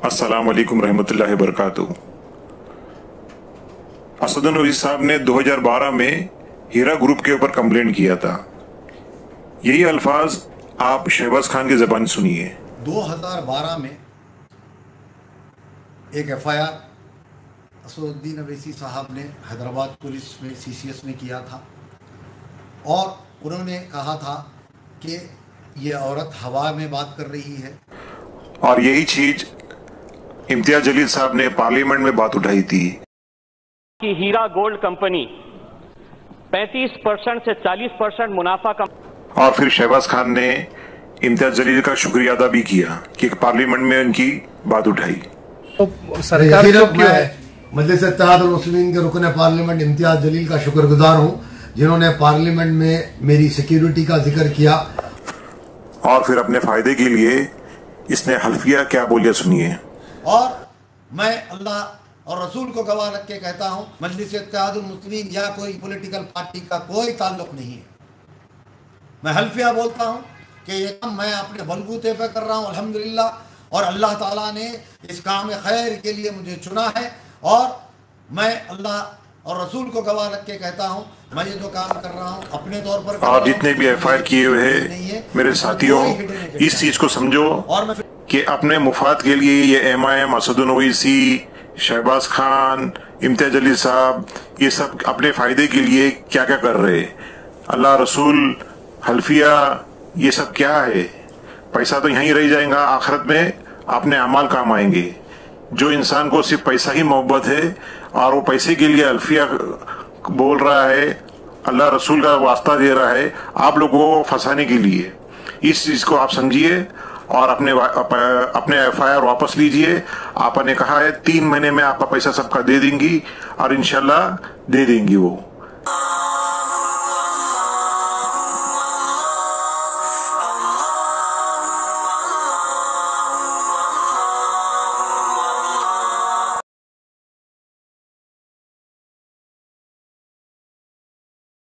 अस्सलाम वालेकुम रहमतुल्लाहि वबरकातुहू। असदुद्दीन ओवैसी साहब ने 2012 में हीरा ग्रुप के ऊपर कंप्लेंट किया था। यही अल्फाज आप शहबाज खान की ज़बान सुनिए। 2012 में एक एफआईआर असदुद्दीन ओवैसी साहब ने हैदराबाद पुलिस में सीसीएस में किया था और उन्होंने कहा था कि ये औरत हवा में बात कर रही है। और यही चीज इम्तियाज जलील साहब ने पार्लियामेंट में बात उठाई थी कि हीरा गोल्ड कंपनी 35% से 40% मुनाफा कम। और फिर शहबाज खान ने इम्तियाज जलील का शुक्रिया अदा भी किया कि पार्लियामेंट में उनकी बात उठाई। तो सरकार मजलिस इत्तेहादुल मुस्लिमीन के रुकन पार्लियामेंट इम्तियाज जलील का शुक्रगुजार हूँ जिन्होंने पार्लियामेंट में मेरी सिक्योरिटी का जिक्र किया। और फिर अपने फायदे के लिए इसने हल्फिया क्या बोलिया सुनिए। और मैं अल्लाह और रसूल को गवाह रख के कहता हूँ मजलिस इत्तेहादुल मुस्लिमीन या कोई पॉलिटिकल पार्टी का कोई ताल्लुक नहीं है। मैं हल्फिया बोलता हूँ कि ये काम मैं अपने बलबूते पे कर रहा हूँ अल्हम्दुलिल्लाह, और अल्लाह ताला ने इस काम खैर के लिए मुझे चुना है। और मैं अल्लाह और रसूल को गवाह रख के कहता हूँ मैं ये जो काम कर रहा हूँ अपने तौर पर। और जितने भी एफआईआर किए हुए हैं मेरे साथियों, इस चीज को समझो कि अपने मुफाद के लिए ये एमआईएम, असदुद्दीन ओवैसी, शहबाज खान, इम्तियाज जलील साहब, ये सब अपने फायदे के लिए क्या क्या कर रहे हैं। अल्लाह रसूल, हल्फिया, ये सब क्या है? पैसा तो यहीं रह जाएगा, आखिरत में अपने अमाल काम आएंगे। जो इंसान को सिर्फ पैसा ही मोहब्बत है और वो पैसे के लिए हल्फिया बोल रहा है, अल्लाह रसूल का वास्ता दे रहा है आप लोगों को फंसाने के लिए, इस चीज को आप समझिए और अपने एफआईआर वापस लीजिए। आपने कहा है 3 महीने में आपका पैसा सबका दे देंगी और इंशाल्लाह दे देंगी वो।